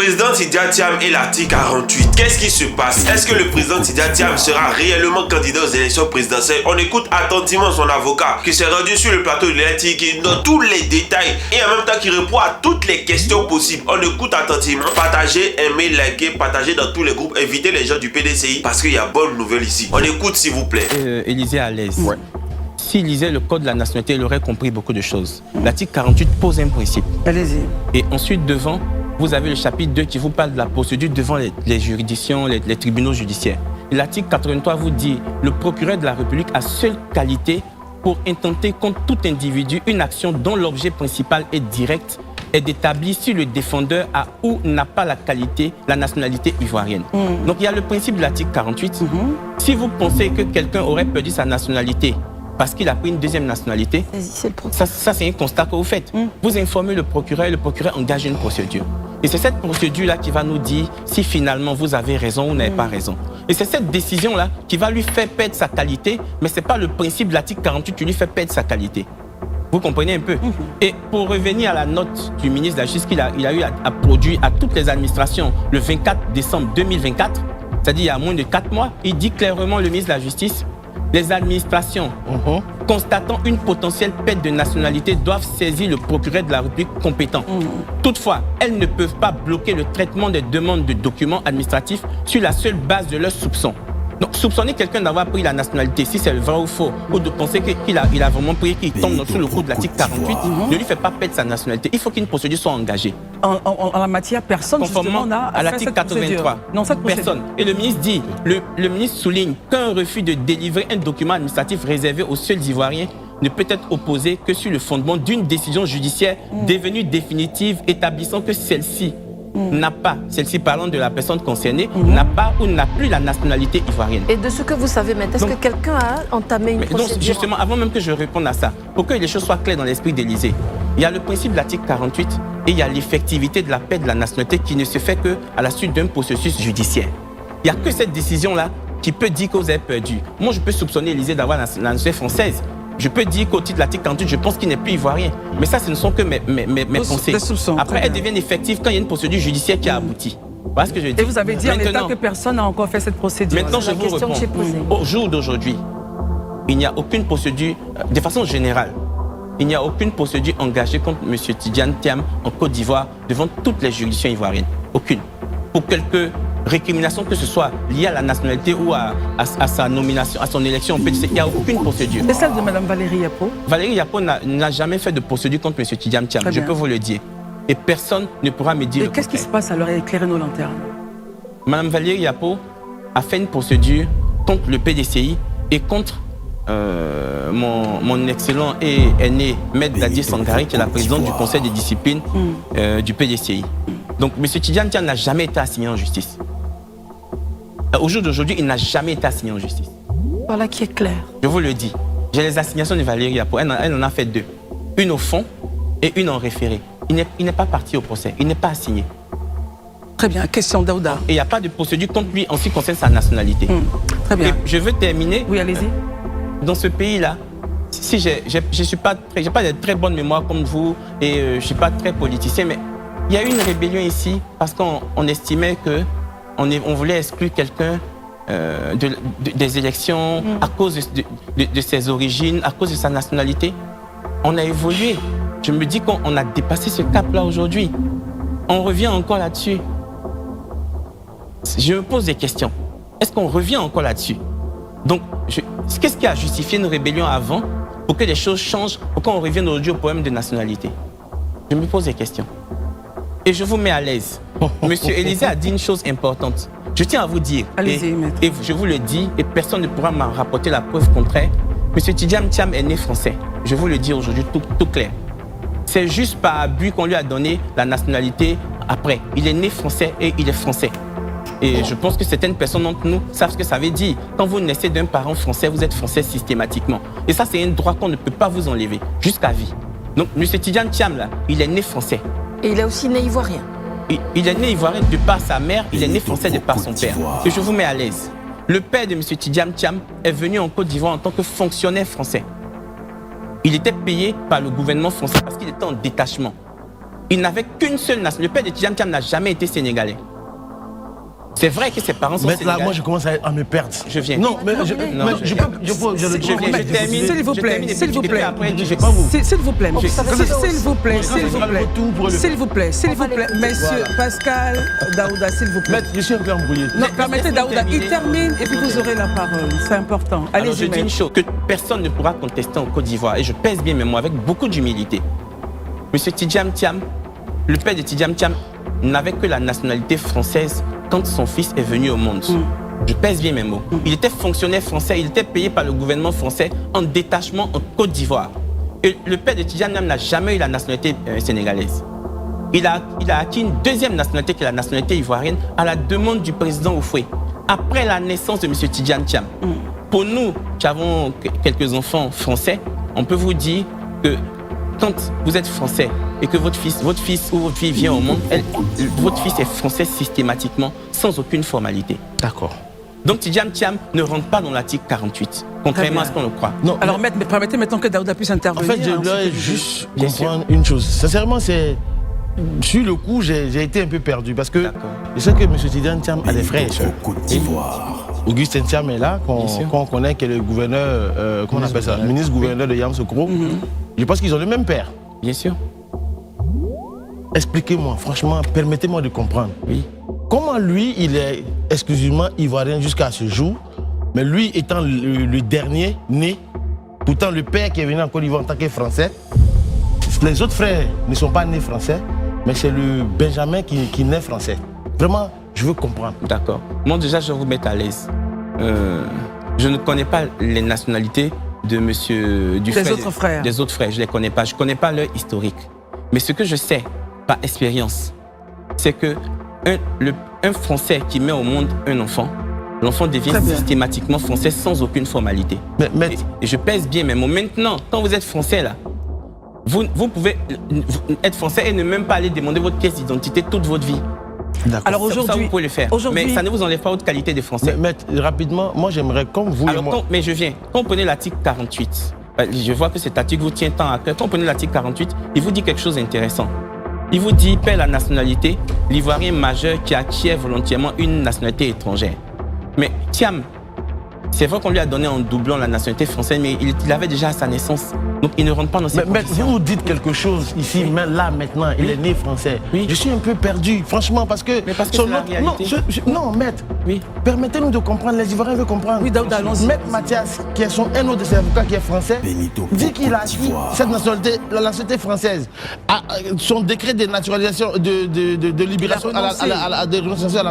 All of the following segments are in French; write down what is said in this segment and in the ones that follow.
président Tidjane Thiam et l'article 48. Qu'est-ce qui se passe? Est-ce que le président Tidjane Thiam sera réellement candidat aux élections présidentielles? On écoute attentivement son avocat qui s'est rendu sur le plateau de l'RTI, qui donne tous les détails et en même temps qui répond à toutes les questions possibles. On écoute attentivement. Partagez, aimez, likez, partagez dans tous les groupes. Invitez les gens du PDCI parce qu'il y a bonne nouvelle ici. On écoute s'il vous plaît. Élisée à l'aise. Ouais. S'il lisait le code de la nationalité, il aurait compris beaucoup de choses. L'article 48 pose un principe. Allez-y. Et ensuite, devant, vous avez le chapitre 2 qui vous parle de la procédure devant les juridictions, les tribunaux judiciaires. L'article 83 vous dit le procureur de la République a seule qualité pour intenter contre tout individu une action dont l'objet principal est direct et d'établir si le défendeur a ou n'a pas la qualité, la nationalité ivoirienne. Donc il y a le principe de l'article 48. Si vous pensez que quelqu'un aurait perdu sa nationalité parce qu'il a pris une deuxième nationalité, ça c'est un constat que vous faites. Vous informez le procureur et le procureur engage une procédure. Et c'est cette procédure-là qui va nous dire si finalement vous avez raison ou n'avez pas raison. Et c'est cette décision-là qui va lui faire perdre sa qualité, mais ce n'est pas le principe de l'article 48 qui lui fait perdre sa qualité. Vous comprenez un peu? Et pour revenir à la note du ministre de la Justice qu'il a eu à produire à toutes les administrations le 24 décembre 2024, c'est-à-dire il y a moins de 4 mois, il dit clairement, le ministre de la Justice, les administrations constatant une potentielle perte de nationalité doivent saisir le procureur de la République compétent. Toutefois, elles ne peuvent pas bloquer le traitement des demandes de documents administratifs sur la seule base de leurs soupçons. Donc, soupçonner quelqu'un d'avoir pris la nationalité, si c'est vrai ou faux, ou de penser qu'il a vraiment pris, qu'il tombe sous le coup de l'article 48, ne lui fait pas perdre sa nationalité. Il faut qu'une procédure soit engagée. En la matière, personne conformément à l'article 83. Non, cette personne. Et le ministre dit, le ministre souligne qu'un refus de délivrer un document administratif réservé aux seuls Ivoiriens ne peut être opposé que sur le fondement d'une décision judiciaire devenue définitive, établissant que celle-ci n'a pas, celle-ci parlant de la personne concernée, n'a pas ou n'a plus la nationalité ivoirienne. Et de ce que vous savez maintenant, est-ce que quelqu'un a entamé une procédure? Donc, justement, avant même que je réponde à ça, pour que les choses soient claires dans l'esprit d'Élysée, il y a le principe de l'article 48 et il y a l'effectivité de la perte de la nationalité qui ne se fait qu'à la suite d'un processus judiciaire. Il n'y a que cette décision-là qui peut dire que vous avez perdu. Moi, je peux soupçonner Élysée d'avoir la nationalité française. Je peux dire qu'au titre de l'article 48, je pense qu'il n'est plus ivoirien. Mais ça, ce ne sont que mes pensées. Après, elles deviennent effectives quand il y a une procédure judiciaire qui a abouti. Voilà ce que je dis. Et vous avez dit en l'état que personne n'a encore fait cette procédure. Maintenant, je vous réponds. Au jour d'aujourd'hui, il n'y a aucune procédure, de façon générale, il n'y a aucune procédure engagée contre M. Tidjane Thiam en Côte d'Ivoire devant toutes les juridictions ivoiriennes. Aucune. Pour quelques récrimination que ce soit liée à la nationalité ou à sa nomination, à son élection au PDC, il n'y a aucune procédure. C'est celle de Mme Valérie Yapo? Valérie Yapo n'a jamais fait de procédure contre M. Tidjane Thiam, je peux vous le dire. Et personne ne pourra me dire. Et qu'est-ce qui se passe alors? Éclairez nos lanternes. Mme Valérie Yapo a fait une procédure contre le PDCI et contre mon excellent et aîné Maître Dadier Sangari, qui est la présidente du conseil de discipline du PDCI. Donc M. Tidjane Thiam n'a jamais été assigné en justice. Au jour d'aujourd'hui, il n'a jamais été assigné en justice. Voilà qui est clair. Je vous le dis. J'ai les assignations de Valérie Yapo. Elle en a fait 2. Une au fond et une en référé. Il n'est pas parti au procès. Il n'est pas assigné. Très bien. Question d'Aouda. Et il n'y a pas de procédure contre lui en ce qui concerne sa nationalité. Très bien. Et je veux terminer. Oui, allez-y. Dans ce pays-là, si j'ai pas de très bonne mémoire comme vous et je ne suis pas très politicien, mais il y a eu une rébellion ici parce qu'on estimait qu'on voulait exclure quelqu'un des élections à cause de ses origines, à cause de sa nationalité. On a évolué. Je me dis qu'on a dépassé ce cap-là aujourd'hui. On revient encore là-dessus. Je me pose des questions. Est-ce qu'on revient encore là-dessus? Donc, qu'est-ce qui a justifié une rébellion avant pour que les choses changent, pour qu'on revienne aujourd'hui au problème de nationalité? Je me pose des questions. Et je vous mets à l'aise. Monsieur Élisée a dit une chose importante. Je tiens à vous dire, et je vous le dis, et personne ne pourra m'en rapporter la preuve contraire, Monsieur Tidjane Thiam est né français. Je vous le dis aujourd'hui tout clair. C'est juste par abus qu'on lui a donné la nationalité après. Il est né français et il est français. Et je pense que certaines personnes d'entre nous savent ce que ça veut dire. Quand vous naissez d'un parent français, vous êtes français systématiquement. Et ça, c'est un droit qu'on ne peut pas vous enlever, jusqu'à vie. Donc, M. Tidjane Thiam, là, il est né français. Et il est aussi né ivoirien. Il est né ivoirien de par sa mère, il est né français de par son père. Et je vous mets à l'aise. Le père de M. Tidjane Thiam est venu en Côte d'Ivoire en tant que fonctionnaire français. Il était payé par le gouvernement français parce qu'il était en détachement. Il n'avait qu'une seule nationalité. Le père de Tidjane Thiam n'a jamais été sénégalais. C'est vrai que ses parents sont sénégalais. Là, moi, je commence à me perdre. Je viens. Non, mais je termine. S'il vous plaît, s'il vous plaît. S'il vous plaît, Monsieur Pascal Daouda, s'il vous plaît. Maître, je suis un peu embrouillé. Non, permettez Daouda, il termine et puis vous aurez la parole. C'est important. Alors, je Allez-y, dis une maître. chose que personne ne pourra contester en Côte d'Ivoire, et je pèse bien mes mots avec beaucoup d'humilité. Monsieur Tidjane Thiam, le père de Tidjane Thiam, n'avait que la nationalité française quand son fils est venu au monde. Je pèse bien mes mots. Il était fonctionnaire français, il était payé par le gouvernement français en détachement en Côte d'Ivoire. Et le père de Tidjane Thiam n'a jamais eu la nationalité sénégalaise. Il a acquis une deuxième nationalité qui est la nationalité ivoirienne à la demande du président Houphouët, après la naissance de M. Tidjane Thiam. Pour nous, qui avons quelques enfants français, on peut vous dire que quand vous êtes français et que votre fils ou votre fille vient au monde, votre fils est français systématiquement, sans aucune formalité. D'accord. Donc Tidjane Thiam ne rentre pas dans l'article 48, contrairement à ce qu'on le croit. Non, Alors, maître, permettez maintenant que Daouda puisse en intervenir. fait, je voudrais juste comprendre une chose. Sincèrement, sur le coup, j'ai été un peu perdu parce que je sais que M. Tidjane Thiam a des frères et sœurs. Augustin Thiam est là, qu'on connaît, qui est le gouverneur, comment on appelle ça, ministre-gouverneur de Yamoussoukro. Je pense qu'ils ont le même père. Bien sûr. Expliquez-moi, franchement, permettez-moi de comprendre. Oui. Comment lui, il est exclusivement ivoirien jusqu'à ce jour, mais lui étant le dernier né, pourtant le père qui est venu en Côte d'Ivoire en tant que français, les autres frères ne sont pas nés français, mais c'est le Benjamin qui naît français. Vraiment, je veux comprendre. D'accord. Moi déjà, je vais vous mettre à l'aise. Je ne connais pas les nationalités de monsieur Des autres frères. Des autres frères, je ne les connais pas. Je ne connais pas leur historique. Mais ce que je sais, par expérience, c'est que un Français qui met au monde un enfant, l'enfant devient systématiquement français sans aucune formalité. Mais Et je pèse bien mes mots. Maintenant, quand vous êtes français là, vous pouvez être français et ne même pas aller demander votre pièce d'identité toute votre vie. Alors Ça, aujourd'hui, vous pouvez le faire. Mais ça ne vous enlève pas votre qualité de français. Mais rapidement, moi j'aimerais, comme vous Alors, et moi... mais je viens. Quand vous prenez l'article 48, je vois que cet article vous tient tant à cœur. Quand vous prenez l'article 48, il vous dit quelque chose d'intéressant. Il vous dit, perd la nationalité, l'Ivoirien majeur qui acquiert volontairement une nationalité étrangère. Mais Thiam, c'est vrai qu'on lui a donné en doublant la nationalité française, mais il avait déjà à sa naissance. Donc il ne rentre pas dans ces Mais conditions. vous dites quelque chose ici, mais là maintenant, il est né français. Oui. Je suis un peu perdu, franchement, parce que... Mais parce que c'est la réalité. Non, maître, Oui. permettez-nous de comprendre, les Ivoiriens veulent comprendre. Oui, Daouda, allons-y. Maître Mathias, qui est un autre de ses avocats qui est français, dit qu'il a acquis cette nationalité, la nationalité française. Son décret de naturalisation, de libération à la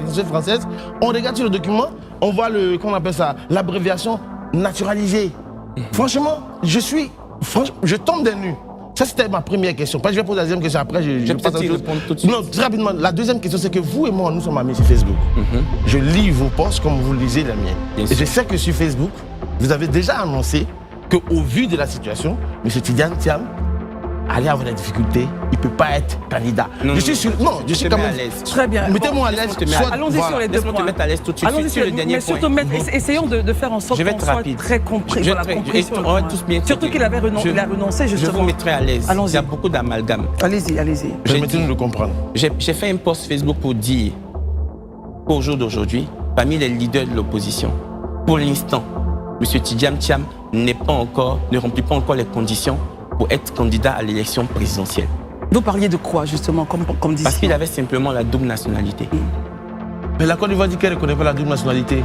nationalité française, on regarde sur le document, on voit comment on appelle ça, l'abréviation naturalisée. Franchement, je tombe des nues. Ça, c'était ma première question. Je vais poser la deuxième question après. Je vais peut-être y répondre tout de suite. Non, très rapidement. La deuxième question, c'est que vous et moi, nous sommes amis sur Facebook. Je lis vos posts comme vous lisez les miens. Et je sais que sur Facebook, vous avez déjà annoncé qu'au vu de la situation, M. Tidjane Thiam allait avoir des difficultés, il ne peut pas être candidat. Je suis quand même à l'aise. très bien. Mettez-moi à l'aise. Allons-y sur les deux Laisse-moi te points. mettre à l'aise tout de suite. Allons-y Sur le dernier mais point. surtout, maître, essayons de faire en sorte Je vais qu'on être soit rapide. très compris. Je vais Voilà, être- compris et sur le on va point. tous bien Surtout compris. qu'il avait il a renoncé Je justement. vous mettrai à l'aise. Allons-y. Il y a beaucoup d'amalgame. Allez-y, allez-y. Permettez-nous de comprendre. J'ai fait un post Facebook pour dire qu'au jour d'aujourd'hui, parmi les leaders de l'opposition, pour l'instant, M. Tidjane Thiam ne remplit pas encore les conditions pour être candidat à l'élection présidentielle. Vous parliez de quoi justement comme dit Parce qu'il avait simplement la double nationalité. Mais la Côte d'Ivoire dit qu'elle ne reconnaît pas la double nationalité.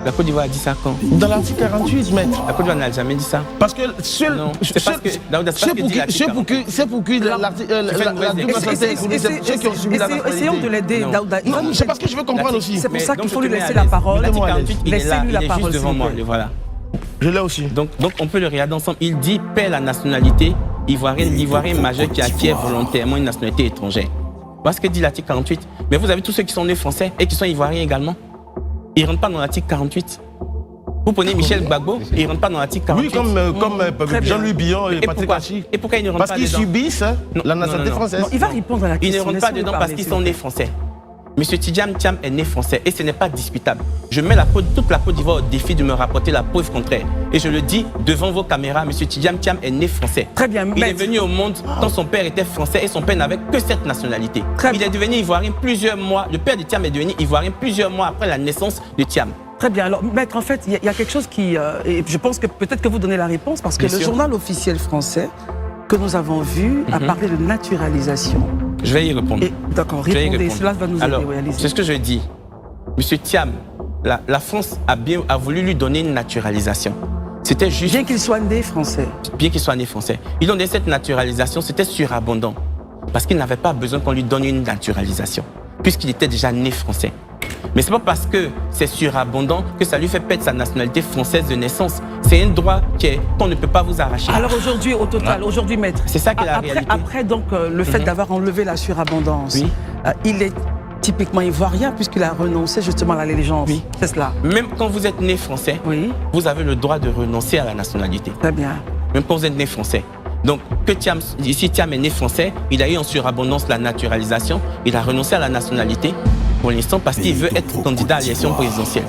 La Côte d'Ivoire a dit ça quand? Dans l'article 48, maître. La Côte d'Ivoire n'a jamais dit ça. Parce que seul. Non, c'est parce que Daouda, c'est parce que dit l'article C'est pour que la double nationalité est connue, c'est ceux qui ont subi la nationalité. Essayons de l'aider, Non. Daouda. Non, c'est parce que je veux comprendre aussi. C'est pour ça Mais qu'il faut donc, lui je te mets laisser à la l'aise. parole. Mettez-moi à l'aise. 48, il est là, Laissez-lui la il est parole, juste devant s'il vous moi, plaît. le voilà. Je l'ai aussi. Donc on peut le regarder ensemble. Il dit perd la nationalité ivoirienne, l'Ivoirien majeur qui acquiert volontairement une nationalité étrangère. Voilà ce que dit l'article 48. Mais vous avez tous ceux qui sont nés français et qui sont ivoiriens également. Ils ne rentrent pas dans l'article 48. Vous prenez Michel Gbagbo, il ne rentre pas dans l'article 48. Oui, comme Jean-Louis Billon et Patrick Hachi. Et pourquoi ils ne rentrent Parce pas qu'ils dedans? subissent la nationalité Non. française. Non, il va répondre à la Ils question. ne rentrent pas laissez-le dedans parler, parce qu'ils s'il sont vous nés plaît. français. M. Tidjane Thiam est né français et ce n'est pas discutable. Je mets toute la Côte d'Ivoire au défi de me rapporter la preuve contraire. Et je le dis devant vos caméras, M. Tidjane Thiam est né français. Très bien. Il est venu au monde quand son père était français et son père n'avait que cette nationalité. Il est devenu ivoirien plusieurs mois. Le père de Thiam est devenu ivoirien plusieurs mois après la naissance de Thiam. Très bien. Alors, maître, en fait, il y a quelque chose qui... et je pense que peut-être que vous donnez la réponse parce que le journal officiel français que nous avons vu a parlé de naturalisation. Je vais y répondre. D'accord, répondez. Cela va nous aider à réaliser. C'est ce que je dis. Monsieur Thiam, la France a voulu lui donner une naturalisation. C'était juste... Bien qu'il soit né français. Bien qu'il soit né français. Ils ont donné cette naturalisation, c'était surabondant. Parce qu'il n'avait pas besoin qu'on lui donne une naturalisation. Puisqu'il était déjà né français. Mais ce n'est pas parce que c'est surabondant que ça lui fait perdre sa nationalité française de naissance. C'est un droit qu'on ne peut pas vous arracher. Alors aujourd'hui, au total, aujourd'hui, maître, c'est ça qui est la réalité. Après donc, le fait d'avoir enlevé la surabondance, il est typiquement ivoirien puisqu'il a renoncé justement à l'allégeance. Oui. C'est cela. Même quand vous êtes né français, vous avez le droit de renoncer à la nationalité. Très bien. Même quand vous êtes né français. Donc, ici Thiam est né français, il a eu en surabondance la naturalisation, il a renoncé à la nationalité pour l'instant parce qu'il veut être candidat à l'élection présidentielle.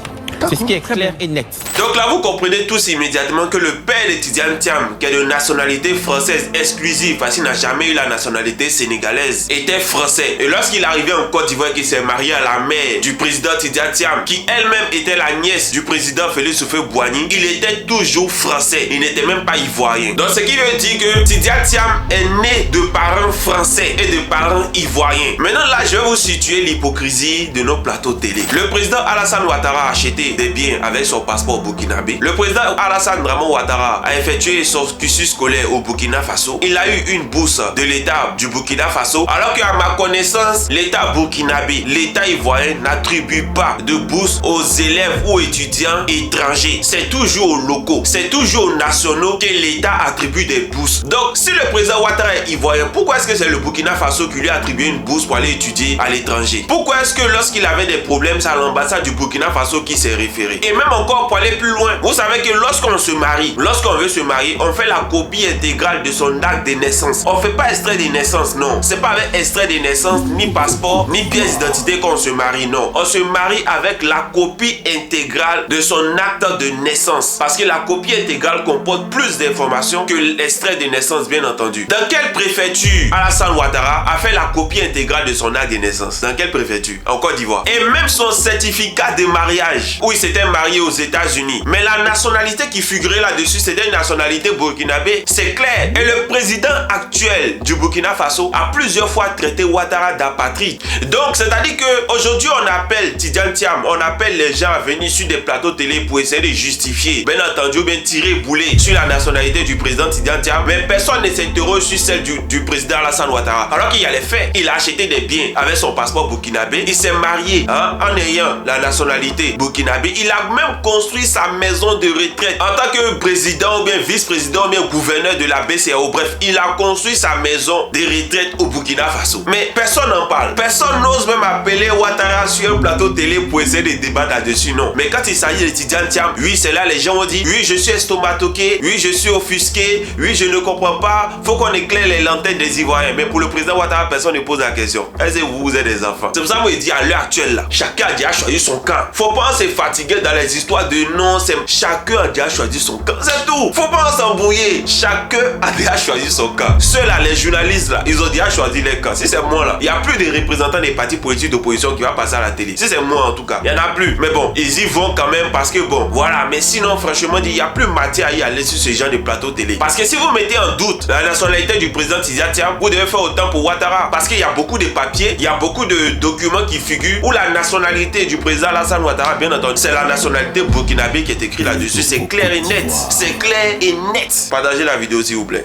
C'est ce qui est clair et net. Donc là, vous comprenez tous immédiatement que le père de Tidjane Thiam, qui est de nationalité française exclusive, parce qu'il n'a jamais eu la nationalité sénégalaise, était français. Et lorsqu'il est arrivé en Côte d'Ivoire, qu'il s'est marié à la mère du président Tidjane Thiam, qui elle-même était la nièce du président Félix Houphouët-Boigny, il était toujours français. Il n'était même pas ivoirien. Donc ce qui veut dire que Tidjane Thiam est né de parents français et de parents ivoiriens. Maintenant là, je vais vous situer l'hypocrisie de nos plateaux télé. Le président Alassane Ouattara a acheté des biens avec son passeport burkinabé. Le président Alassane Draman Ouattara a effectué son cursus scolaire au Burkina Faso. Il a eu une bourse de l'État du Burkina Faso, alors qu'à ma connaissance, l'État burkinabé, l'État ivoirien n'attribue pas de bourse aux élèves ou étudiants étrangers. C'est toujours aux locaux, c'est toujours aux nationaux que l'État attribue des bourses. Donc, si le président Ouattara est ivoirien, pourquoi est-ce que c'est le Burkina Faso qui lui a attribué une bourse pour aller étudier à l'étranger? Pourquoi est-ce que lorsqu'il avait des problèmes, c'est à l'ambassade du Burkina Faso qui s'est référé? Et même encore pour aller plus loin, vous savez que lorsqu'on se marie, lorsqu'on veut se marier, on fait la copie intégrale de son acte de naissance. On fait pas extrait de naissance, non. C'est pas avec extrait de naissance, ni passeport, ni pièce d'identité qu'on se marie, non. On se marie avec la copie intégrale de son acte de naissance. Parce que la copie intégrale comporte plus d'informations que l'extrait de naissance, bien entendu. Dans quelle préfecture Alassane Ouattara a fait la copie intégrale de son acte de naissance? Dans quelle préfecture? En Côte d'Ivoire. Et même son certificat de mariage, où il s'était marié aux États-Unis. Mais la nationalité qui figurait là-dessus, c'était une nationalité burkinabé. C'est clair. Et le président actuel du Burkina Faso a plusieurs fois traité Ouattara d'apatride. Donc, c'est-à-dire qu'aujourd'hui, on appelle Tidjane Thiam, on appelle les gens à venir sur des plateaux télé pour essayer de justifier, bien entendu, bien tirer boulet sur la nationalité du président Tidjane Thiam. Mais personne ne s'interroge sur celle du président Alassane Ouattara. Alors qu'il y a les faits. Il a acheté des biens avec son passeport burkinabé. Il s'est marié en ayant la nationalité burkinabé. Il a même construit sa maison de retraite en tant que président ou bien vice-président ou bien gouverneur de la BCEAO. Bref, il a construit sa maison de retraite au Burkina Faso. Mais personne n'en parle. Personne n'ose même appeler Ouattara sur un plateau télé pour essayer de débattre là-dessus, non. Mais quand il s'agit de Tidjane Thiam, oui, c'est là les gens ont dit, oui, je suis estomatoqué, oui, je suis offusqué, oui, je ne comprends pas, faut qu'on éclaire les lanternes des Ivoiriens. Mais pour le président Ouattara, personne ne pose la question. Est-ce que vous êtes des enfants? C'est pour ça que je dis à l'heure actuelle, là, chacun a déjà choisi son camp. Faut pas se fatiguer dans les histoires de non, c'est chacun a déjà choisi son camp. C'est tout. Faut pas s'embrouiller. Chacun a déjà choisi son camp. Ceux-là, les journalistes, là, ils ont déjà choisi les camps. Si c'est moi, là, il n'y a plus de représentants des partis politiques d'opposition qui va passer à la télé. Si c'est moi, en tout cas, il n'y en a plus. Mais bon, ils y vont quand même parce que bon, voilà. Mais sinon, franchement, il n'y a plus matière à y aller sur ce genre de plateau télé. Parce que si vous mettez en doute la nationalité du président Tidjane Thiam, vous devez faire autant pour Ouattara. Parce qu'il y a beaucoup de papiers, il y a beaucoup de documents qui figurent où la nationalité du président Alassane Ouattara, bien entendu, c'est la nationalité burkinabé qui est écrit là-dessus. C'est clair et net. C'est clair et net. Partagez la vidéo s'il vous plaît.